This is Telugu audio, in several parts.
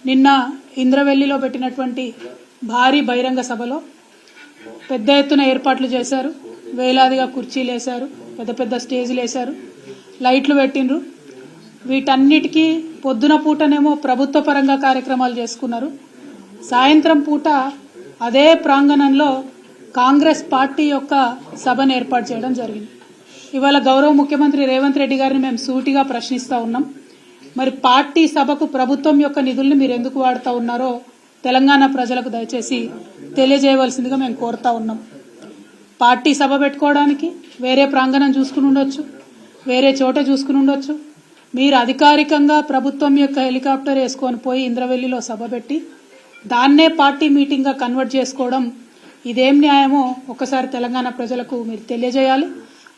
నిన్న ఇంద్రవెల్లిలో పెట్టినటువంటి భారీ బహిరంగ సభలో పెద్ద ఎత్తున ఏర్పాట్లు చేశారు. వేలాదిగా కుర్చీలు వేశారు, పెద్ద పెద్ద స్టేజ్లు వేశారు, లైట్లు పెట్టిండ్రు. వీటన్నిటికీ పొద్దున పూటనేమో ప్రభుత్వ పరంగా కార్యక్రమాలు చేసుకున్నారు. సాయంత్రం పూట అదే ప్రాంగణంలో కాంగ్రెస్ పార్టీ యొక్క సభను ఏర్పాటు చేయడం జరిగింది. ఇవాళ గౌరవ ముఖ్యమంత్రి రేవంత్ రెడ్డి గారిని మేము సూటిగా ప్రశ్నిస్తూ ఉన్నాం. మరి పార్టీ సభకు ప్రభుత్వం యొక్క నిధుల్ని మీరు ఎందుకు వాడుతూ ఉన్నారో తెలంగాణ ప్రజలకు దయచేసి తెలియజేయవలసిందిగా మేము కోరుతా ఉన్నాం. పార్టీ సభ పెట్టుకోవడానికి వేరే ప్రాంగణం చూసుకుని ఉండొచ్చు, వేరే చోట చూసుకుని ఉండొచ్చు. మీరు అధికారికంగా ప్రభుత్వం యొక్క హెలికాప్టర్ వేసుకొని పోయి ఇంద్రవెల్లిలో సభ పెట్టి దాన్నే పార్టీ మీటింగ్గా కన్వర్ట్ చేసుకోవడం ఇదేం న్యాయమో ఒకసారి తెలంగాణ ప్రజలకు మీరు తెలియజేయాలి.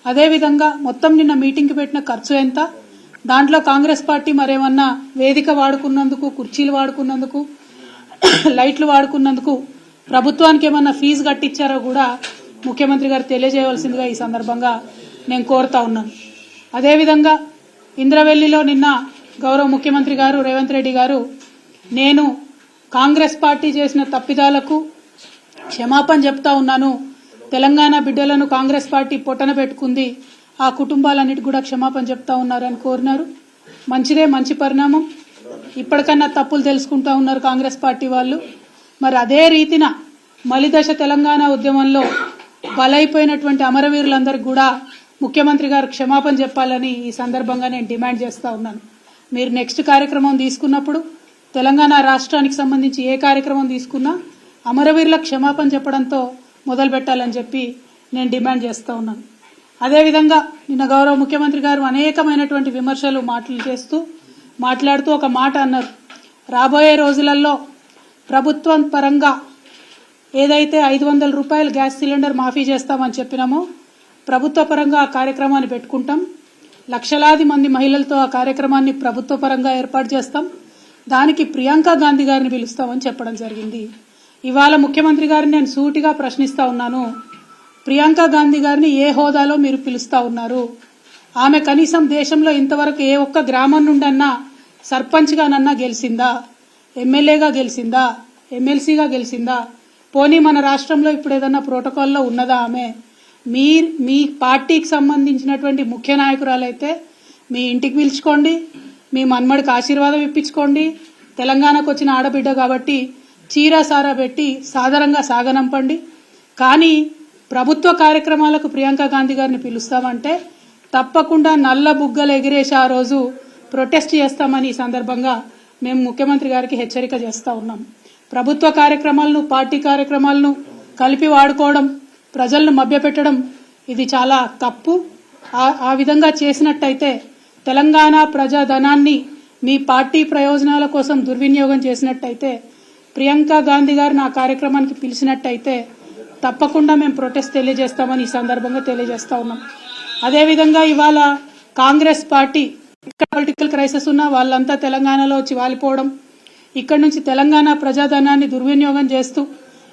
అదేవిధంగా మొత్తం నిన్న మీటింగ్కి పెట్టిన ఖర్చు ఎంత, దాంట్లో కాంగ్రెస్ పార్టీ మరేమన్నా వేదిక వాడుకున్నందుకు, కుర్చీలు వాడుకున్నందుకు, లైట్లు వాడుకున్నందుకు ప్రభుత్వానికి ఏమన్నా ఫీజు కట్టించారో కూడా ముఖ్యమంత్రి గారు తెలియజేయవలసిందిగా ఈ సందర్భంగా నేను కోరుతా ఉన్నాను. అదేవిధంగా ఇంద్రవెల్లిలో నిన్న గౌరవ ముఖ్యమంత్రి గారు రేవంత్ రెడ్డి గారు నేను కాంగ్రెస్ పార్టీ చేసిన తప్పిదాలకు క్షమాపణ చెప్తా ఉన్నాను, తెలంగాణ బిడ్డలను కాంగ్రెస్ పార్టీ పొట్టన పెట్టుకుంది, ఆ కుటుంబాలన్నిటి కూడా క్షమాపణ చెప్తా ఉన్నారని కోరినారు. మంచిదే, మంచి పరిణామం. ఇప్పటికన్నా తప్పులు తెలుసుకుంటా ఉన్నారు కాంగ్రెస్ పార్టీ వాళ్ళు. మరి అదే రీతిన మలిదశ తెలంగాణ ఉద్యమంలో బలైపోయినటువంటి అమరవీరులందరికీ కూడా ముఖ్యమంత్రి గారు క్షమాపణ చెప్పాలని ఈ సందర్భంగా నేను డిమాండ్ చేస్తూ ఉన్నాను. మీరు నెక్స్ట్ కార్యక్రమం తీసుకున్నప్పుడు తెలంగాణ రాష్ట్రానికి సంబంధించి ఏ కార్యక్రమం తీసుకున్నా అమరవీరులకు క్షమాపణ చెప్పడంతో మొదలు పెట్టాలని చెప్పి నేను డిమాండ్ చేస్తూ ఉన్నాను. అదేవిధంగా నిన్న గౌరవ ముఖ్యమంత్రి గారు అనేకమైనటువంటి విమర్శలు మాట్లాడుతూ ఒక మాట అన్నారు. రాబోయే రోజులలో ప్రభుత్వం పరంగా ఏదైతే 500 రూపాయలు గ్యాస్ సిలిండర్ మాఫీ చేస్తామని చెప్పినామో ప్రభుత్వ పరంగా ఆ కార్యక్రమాన్ని పెట్టుకుంటాం, లక్షలాది మంది మహిళలతో ఆ కార్యక్రమాన్ని ప్రభుత్వ పరంగా ఏర్పాటు చేస్తాం, దానికి ప్రియాంక గాంధీ గారిని పిలుస్తామని చెప్పడం జరిగింది. ఇవాళ ముఖ్యమంత్రి గారిని నేను సూటిగా ప్రశ్నిస్తా ఉన్నాను, ప్రియాంక గాంధీ గారిని ఏ హోదాలో మీరు పిలుస్తా ఉన్నారు? ఆమె కనీసం దేశంలో ఇంతవరకు ఏ ఒక్క గ్రామం నుండన్నా సర్పంచ్గానన్నా గెలిచిందా, ఎమ్మెల్యేగా గెలిచిందా, ఎమ్మెల్సీగా గెలిచిందా? పోనీ మన రాష్ట్రంలో ఇప్పుడు ఏదన్నా ప్రోటోకాల్లో ఉన్నదా ఆమె? మీ పార్టీకి సంబంధించినటువంటి ముఖ్య నాయకురాలైతే మీ ఇంటికి పిలుచుకోండి, మీ మన్మడికి ఆశీర్వాదం ఇప్పించుకోండి. తెలంగాణకు వచ్చిన ఆడబిడ్డ కాబట్టి చీరా సారా పెట్టి సాధారణంగా సాగనంపండి. కానీ ప్రభుత్వ కార్యక్రమాలకు ప్రియాంక గాంధీ గారిని పిలుస్తామంటే తప్పకుండా నల్ల బుగ్గలు ఎగిరేసి ఆ రోజు ప్రొటెస్ట్ చేస్తామని ఈ సందర్భంగా మేము ముఖ్యమంత్రి గారికి హెచ్చరిక చేస్తూ ఉన్నాం. ప్రభుత్వ కార్యక్రమాలను, పార్టీ కార్యక్రమాలను కలిపి వాడుకోవడం, ప్రజలను మభ్యపెట్టడం ఇది చాలా తప్పు. ఆ విధంగా చేసినట్టయితే తెలంగాణ ప్రజాధనాన్ని మీ పార్టీ ప్రయోజనాల కోసం దుర్వినియోగం చేసినట్టయితే, ప్రియాంక గాంధీ గారిని ఆ కార్యక్రమానికి పిలిచినట్టయితే తప్పకుండా మేము ప్రొటెస్ట్ తెలియజేస్తామని ఈ సందర్భంగా తెలియజేస్తా ఉన్నాం. అదేవిధంగా ఇవాళ కాంగ్రెస్ పార్టీ ఇక్కడ పొలిటికల్ క్రైసిస్ ఉన్నా వాళ్ళంతా తెలంగాణలో వచ్చి వాలిపోవడం, ఇక్కడ నుంచి తెలంగాణ ప్రజాధనాన్ని దుర్వినియోగం చేస్తూ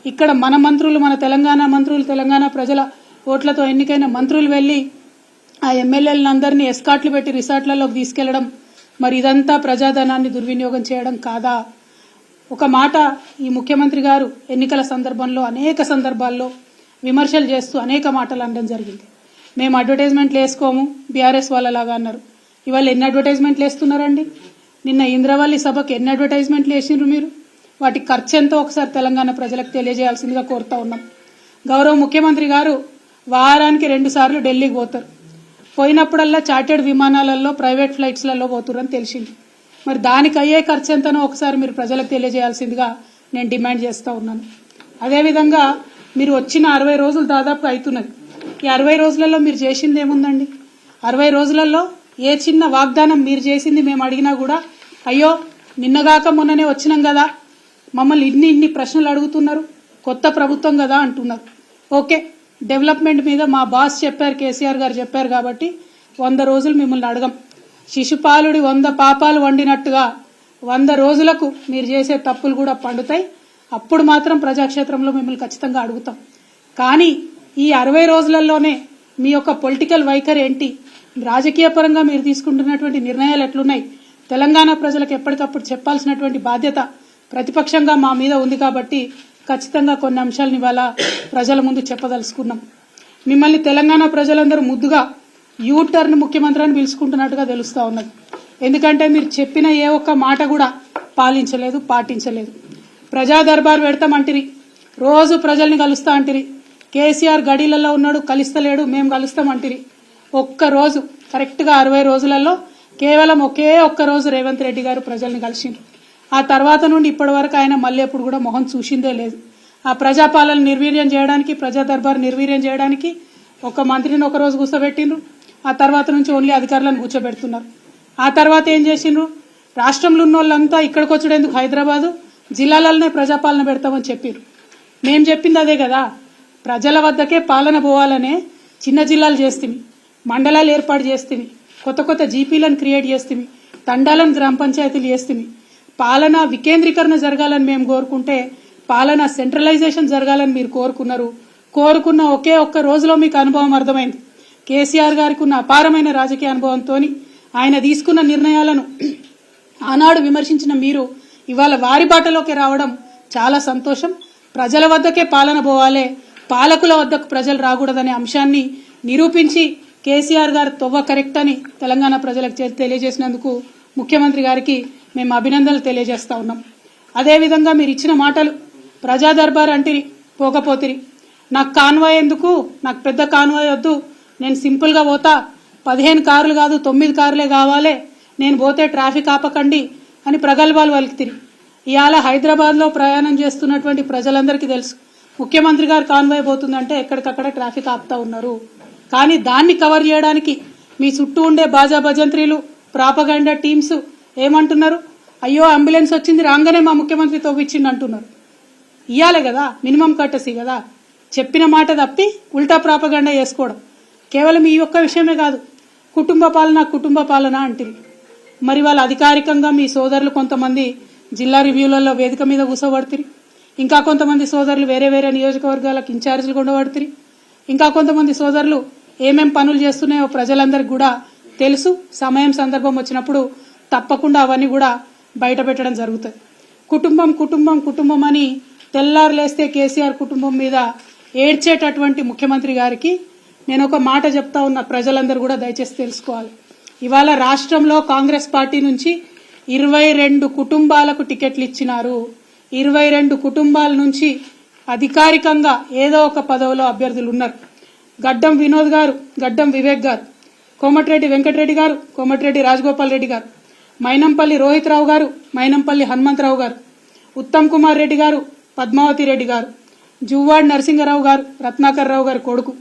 ఇక్కడ మన మంత్రులు, మన తెలంగాణ మంత్రులు, తెలంగాణ ప్రజల ఓట్లతో ఎన్నికైన మంత్రులు వెళ్ళి ఆ ఎమ్మెల్యేలందరినీ ఎస్కాట్లు పెట్టి రిసార్ట్లలోకి తీసుకెళ్లడం, మరి ఇదంతా ప్రజాధనాన్ని దుర్వినియోగం చేయడం కాదా? ఒక మాట ఈ ముఖ్యమంత్రి గారు ఎన్నికల సందర్భంలో అనేక సందర్భాల్లో విమర్శలు చేస్తూ అనేక మాటలు అనడం జరిగింది. మేము అడ్వర్టైజ్మెంట్లు వేసుకోము బీఆర్ఎస్ వాళ్ళలాగా అన్నారు. ఇవాళ ఎన్ని అడ్వర్టైజ్మెంట్లు వేస్తున్నారండి? నిన్న ఇంద్రవల్లి సభకు ఎన్ని అడ్వర్టైజ్మెంట్లు వేసిండ్రు మీరు? వాటి ఖర్చు ఎంతో ఒకసారి తెలంగాణ ప్రజలకు తెలియజేయాల్సిందిగా కోరుతా ఉన్నాం. గౌరవ ముఖ్యమంత్రి గారు వారానికి 2 సార్లు ఢిల్లీకి పోతారు. పోయినప్పుడల్లా చార్టెడ్ విమానాలలో, ప్రైవేట్ ఫ్లైట్స్లలో పోతురని తెలిసింది. మరి దానికి అయ్యే ఖర్చు ఎంతనో ఒకసారి మీరు ప్రజలకు తెలియజేయాల్సిందిగా నేను డిమాండ్ చేస్తూ ఉన్నాను. అదేవిధంగా మీరు వచ్చిన 60 రోజులు దాదాపు అవుతున్నది. ఈ 60 రోజులలో మీరు చేసింది ఏముందండి? 60 రోజులలో ఏ చిన్న వాగ్దానం మీరు చేసింది మేము అడిగినా కూడా అయ్యో నిన్నగాక మొన్ననే వచ్చినాం కదా, మమ్మల్ని ఇన్ని ప్రశ్నలు అడుగుతున్నారు, కొత్త ప్రభుత్వం కదా అంటున్నారు. ఓకే, డెవలప్మెంట్ మీద మా బాస్ చెప్పారు, కేసీఆర్ గారు చెప్పారు కాబట్టి 100 రోజులు మిమ్మల్ని అడగం. శిశుపాలుడి 100 పాపాలు వండినట్టుగా 100 రోజులకు మీరు చేసే తప్పులు కూడా పండుతాయి. అప్పుడు మాత్రం ప్రజాక్షేత్రంలో మిమ్మల్ని ఖచ్చితంగా అడుగుతాం. కానీ ఈ 60 రోజులలోనే మీ యొక్క పొలిటికల్ వైఖరి ఏంటి, రాజకీయ పరంగా మీరు తీసుకుంటున్నటువంటి నిర్ణయాలు ఎట్లున్నాయి, తెలంగాణ ప్రజలకు ఎప్పటికప్పుడు చెప్పాల్సినటువంటి బాధ్యత ప్రతిపక్షంగా మా మీద ఉంది కాబట్టి ఖచ్చితంగా కొన్ని అంశాలను ఇవాళ ప్రజల ముందు చెప్పదలుచుకున్నాం. మిమ్మల్ని తెలంగాణ ప్రజలందరూ ముద్దుగా యూటర్న్ ముఖ్యమంత్రి అని పిలుచుకుంటున్నట్టుగా తెలుస్తూ ఉన్నది. ఎందుకంటే మీరు చెప్పిన ఏ ఒక్క మాట కూడా పాలించలేదు, పాటించలేదు. ప్రజా దర్బార్ పెడతామంటిరి, రోజు ప్రజల్ని కలుస్తా అంటిరి. కేసీఆర్ గడీలలో ఉన్నాడు, కలుస్తలేడు, మేము కలుస్తామంటిరి. ఒక్కరోజు కరెక్ట్గా 60 రోజులలో కేవలం ఒకే ఒక్క రోజు రేవంత్ రెడ్డి గారు ప్రజల్ని కలిసిండ్రు. ఆ తర్వాత నుండి ఇప్పటి వరకు ఆయన మళ్ళీ ఎప్పుడు కూడా మొహం చూసిందే లేదు. ఆ ప్రజాపాలన నిర్వీర్యం చేయడానికి, ప్రజా దర్బార్ నిర్వీర్యం చేయడానికి ఒక మంత్రిని ఒక రోజు కూర్చోబెట్టిండ్రు. ఆ తర్వాత నుంచి ఓన్లీ అధికారులను కూర్చోబెడుతున్నారు. ఆ తర్వాత ఏం చేసిండ్రు, రాష్ట్రంలో ఉన్న వాళ్ళంతా ఇక్కడికి వచ్చేందుకు హైదరాబాదు జిల్లాలలోనే ప్రజాపాలన పెడతామని చెప్పారు. మేం చెప్పింది అదే కదా, ప్రజల వద్దకే పాలన పోవాలనే చిన్న జిల్లాలు చేస్తుంది, మండలాలు ఏర్పాటు చేస్తుంది, కొత్త కొత్త జీపీలను క్రియేట్ చేస్తుంది, తండాలను గ్రామ పంచాయతీలు చేస్తుంది. పాలన వికేంద్రీకరణ జరగాలని మేము కోరుకుంటే పాలన సెంట్రలైజేషన్ జరగాలని మీరు కోరుకున్నారు. కోరుకున్న ఒకే ఒక్క రోజులో మీకు అనుభవం అర్థమైంది. కేసీఆర్ గారికి ఉన్న అపారమైన రాజకీయ అనుభవంతో ఆయన తీసుకున్న నిర్ణయాలను ఆనాడు విమర్శించిన మీరు ఇవాళ వారి బాటలోకి రావడం చాలా సంతోషం. ప్రజల వద్దకే పాలన పోవాలే, పాలకుల వద్దకు ప్రజలు రాకూడదనే అంశాన్ని నిరూపించి కేసీఆర్ గారు తొవ్వ కరెక్ట్ అని తెలంగాణ ప్రజలకు తెలియజేసినందుకు ముఖ్యమంత్రి గారికి మేము అభినందనలు తెలియజేస్తా ఉన్నాం. అదేవిధంగా మీరు ఇచ్చిన మాటలు, ప్రజా దర్బార్ అంటిరి, పోకపోతిరి. నాకు కాన్వాయ్ ఎందుకు, నాకు పెద్ద కాన్వాయ్ వద్దు, నేను సింపుల్గా పోతా, 15 కార్లు కాదు 9 కార్లే కావాలి, నేను పోతే ట్రాఫిక్ ఆపకండి అని ప్రగల్భాలు వలికితిరి. ఇవాళ హైదరాబాద్లో ప్రయాణం చేస్తున్నటువంటి ప్రజలందరికీ తెలుసు, ముఖ్యమంత్రి గారు కాన్వాయ్ పోతుందంటే ఎక్కడికక్కడ ట్రాఫిక్ ఆపుతా ఉన్నారు. కానీ దాన్ని కవర్ చేయడానికి మీ చుట్టూ ఉండే బాజా భజంత్రీలు, ప్రాపగండా టీమ్స్ ఏమంటున్నారు, అయ్యో అంబులెన్స్ వచ్చింది రాగానే మా ముఖ్యమంత్రి తవ్విచ్చింది అంటున్నారు. ఇయ్యాలే కదా మినిమం కట్టసి కదా, చెప్పిన మాట తప్పి ఉల్టా ప్రాపగండా చేసుకోవడం. కేవలం ఈ ఒక్క విషయమే కాదు, కుటుంబ పాలన అంటారు. మరి వాళ్ళు అధికారికంగా మీ సోదరులు కొంతమంది జిల్లా రివ్యూలలో వేదిక మీద కూర్చోబడుతుంది, ఇంకా కొంతమంది సోదరులు వేరే వేరే నియోజకవర్గాలకు ఇన్ఛార్జీలు ఉండబడుతుంది, ఇంకా కొంతమంది సోదరులు ఏమేం పనులు చేస్తున్నాయో ప్రజలందరికీ కూడా తెలుసు. సమయం సందర్భం వచ్చినప్పుడు తప్పకుండా అవన్నీ కూడా బయట పెట్టడం జరుగుతుంది. కుటుంబం అని తెల్లారులేస్తే కేసీఆర్ కుటుంబం మీద ఏడ్చేటటువంటి ముఖ్యమంత్రి గారికి నేను ఒక మాట చెప్తా ఉన్నా, ప్రజలందరూ కూడా దయచేసి తెలుసుకోవాలి. ఇవాళ రాష్ట్రంలో కాంగ్రెస్ పార్టీ నుంచి 22 కుటుంబాలకు టికెట్లు ఇచ్చినారు. 22 కుటుంబాల నుంచి అధికారికంగా ఏదో ఒక పదవిలో అభ్యర్థులు ఉన్నారు. గడ్డం వినోద్ గారు, గడ్డం వివేక్ గారు, కోమటిరెడ్డి వెంకటరెడ్డి గారు, కోమటిరెడ్డి రాజగోపాల్ రెడ్డి గారు, మైనంపల్లి రోహిత్ రావు గారు, మైనంపల్లి హనుమంతరావు గారు, ఉత్తమ్ కుమార్ రెడ్డి గారు, పద్మావతి రెడ్డి గారు, జువ్వాడి నరసింగరావు గారు, రత్నాకర్ రావు గారి కొడుకు,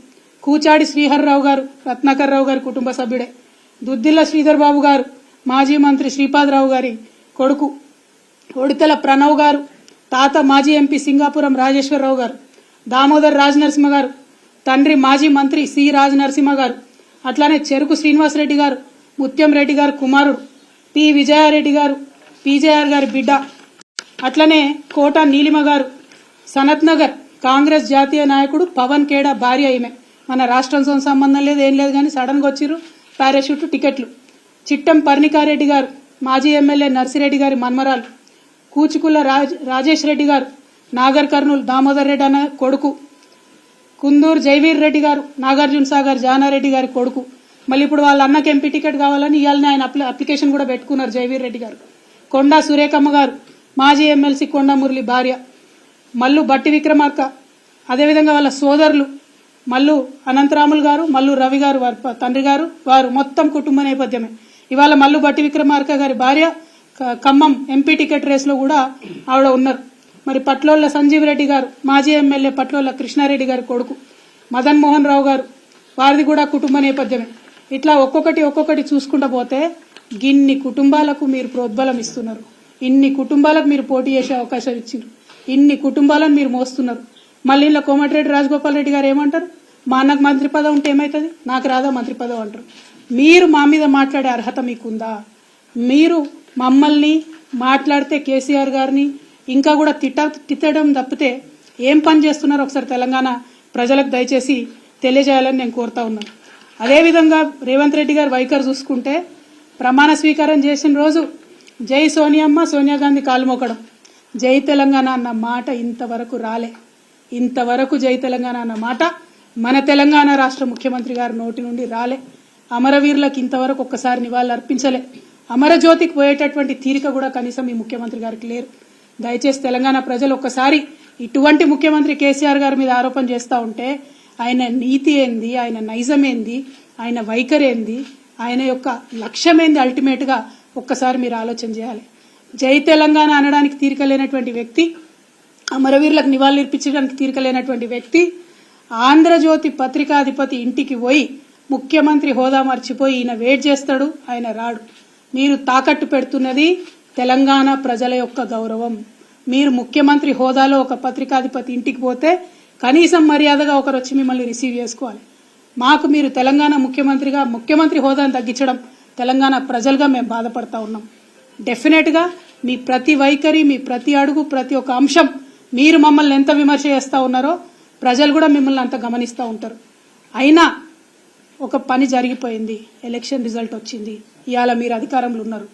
కూచాడి శ్రీహర్రావు గారు, రత్నాకర్ రావు గారి కుటుంబ సభ్యుడే, దుద్దిల్ల శ్రీధర్ బాబు గారు, మాజీ మంత్రి శ్రీపాదరావు గారి కొడుకు, ఒడితల ప్రణవ్ గారు, తాత మాజీ ఎంపీ సింగాపురం రాజేశ్వరరావు గారు, దామోదర్ రాజనరసింహ గారు, తండ్రి మాజీ మంత్రి సి రాజనరసింహ గారు, అట్లానే చెరుకు శ్రీనివాసరెడ్డి గారు, ముత్యం రెడ్డి గారు కుమారుడు, పి విజయారెడ్డి గారు, పీజేఆర్ గారి బిడ్డ, అట్లనే కోట నీలిమ గారు, సనత్ నగర్ కాంగ్రెస్ జాతీయ నాయకుడు పవన్ ఖేడా భార్య ఈమె. మన రాష్ట్రంతో సంబంధం లేదు, ఏం లేదు, కానీ సడన్గా వచ్చిర్రు, పారాషూట్ టికెట్లు. చిట్టం పర్ణికారెడ్డి గారు, మాజీ ఎమ్మెల్యే నర్సిరెడ్డి గారి మన్మరాలు, కూచుకుల రాజేష్ రెడ్డి గారు, నాగర్ కర్నూలు దామోదర్ రెడ్డి అన్న కొడుకు, కుందూరు జైవీర్ రెడ్డి గారు, నాగార్జున సాగర్ జానారెడ్డి గారి కొడుకు. మళ్ళీ ఇప్పుడు వాళ్ళ అన్నకి ఎంపీ టికెట్ కావాలని ఇవాళ ఆయన అప్లికేషన్ కూడా పెట్టుకున్నారు జైవీర్ రెడ్డి గారు. కొండా సురేఖమ్మ గారు, మాజీ ఎమ్మెల్సీ కొండా మురళి భార్య, మల్లు బట్టి విక్రమార్క, అదేవిధంగా వాళ్ళ సోదరులు మల్లు అనంతరాములు గారు, మల్లు రవి గారు వారి తండ్రి గారు, వారు మొత్తం కుటుంబ నేపథ్యమే. ఇవాళ మల్లు బట్టి విక్రమార్క గారి భార్య ఖమ్మం ఎంపీ టికెట్ రేసులో కూడా ఆవిడ ఉన్నారు. మరి పట్లోళ్ళ సంజీవ్ రెడ్డి గారు, మాజీ ఎమ్మెల్యే పట్లోళ్ళ కృష్ణారెడ్డి గారి కొడుకు, మదన్ మోహన్ రావు గారు, వారిది కూడా కుటుంబ నేపథ్యమే. ఇట్లా ఒక్కొక్కటి చూసుకుంటూ పోతే గిన్ని కుటుంబాలకు మీరు ప్రోద్బలం ఇస్తున్నారు, ఇన్ని కుటుంబాలకు మీరు పోటీ చేసే అవకాశం ఇచ్చిండ్రు, ఇన్ని కుటుంబాలను మీరు మోస్తున్నారు. మళ్ళీ ఇలా కోమటిరెడ్డి రాజగోపాల్ రెడ్డి గారు ఏమంటారు, మా అన్నకు మంత్రి పదవి ఉంటే ఏమవుతుంది, నాకు రాదా మంత్రి పదవి అంటారు. మీరు మా మీద మాట్లాడే అర్హత మీకుందా? మీరు మమ్మల్ని మాట్లాడితే కేసీఆర్ గారిని ఇంకా కూడా తిట్టడం తప్పితే ఏం పని చేస్తున్నారో ఒకసారి తెలంగాణ ప్రజలకు దయచేసి తెలియజేయాలని నేను కోరుతా ఉన్నాను. అదేవిధంగా రేవంత్ రెడ్డి గారు వైఖరి చూసుకుంటే ప్రమాణ స్వీకారం చేసిన రోజు జై సోనియమ్మ, సోనియా గాంధీ కాలు మోకడం, జై తెలంగాణ అన్న మాట ఇంతవరకు రాలే. ఇంతవరకు జై తెలంగాణ అన్న మాట మన తెలంగాణ రాష్ట్ర ముఖ్యమంత్రి గారి నోటి నుండి రాలే. అమరవీరులకు ఇంతవరకు ఒక్కసారి నివాళులు అర్పించలే. అమరజ్యోతికి పోయేటటువంటి తీరిక కూడా కనీసం ఈ ముఖ్యమంత్రి గారికి లేరు. దయచేసి తెలంగాణ ప్రజలు ఒక్కసారి ఇటువంటి ముఖ్యమంత్రి కేసీఆర్ గారి మీద ఆరోపణ చేస్తూ ఉంటే ఆయన నీతి ఏంది, ఆయన నైజం ఏంది, ఆయన వైఖరి ఏంది, ఆయన యొక్క లక్ష్యం ఏంది, అల్టిమేట్గా ఒక్కసారి మీరు ఆలోచన చేయాలి. జై తెలంగాణ అనడానికి తీరిక లేనటువంటి వ్యక్తి, అమరవీరులకు నివాళులర్పించడానికి తీరిక లేనటువంటి వ్యక్తి ఆంధ్రజ్యోతి పత్రికాధిపతి ఇంటికి పోయి ముఖ్యమంత్రి హోదా మర్చిపోయి ఈయన వెయిట్ చేస్తాడు, ఆయన రాడు. మీరు తాకట్టు పెడుతున్నది తెలంగాణ ప్రజల యొక్క గౌరవం. మీరు ముఖ్యమంత్రి హోదాలో ఒక పత్రికాధిపతి ఇంటికి పోతే కనీసం మర్యాదగా ఒకరు వచ్చి మిమ్మల్ని రిసీవ్ చేసుకోవాలి. మాకు మీరు తెలంగాణ ముఖ్యమంత్రిగా ముఖ్యమంత్రి హోదాను తగ్గించడం తెలంగాణ ప్రజలుగా మేము బాధపడతా ఉన్నాం. డెఫినెట్గా మీ ప్రతి వైఖరి, మీ ప్రతి అడుగు, ప్రతి ఒక్క అంశం మీరు మమ్మల్ని ఎంత విమర్శ చేస్తూ ఉన్నారో ప్రజలు కూడా మిమ్మల్ని అంత గమనిస్తూ ఉంటారు. అయినా ఒక పని జరిగిపోయింది, ఎలక్షన్ రిజల్ట్ వచ్చింది, ఇవాళ మీరు అధికారంలో ఉన్నారు.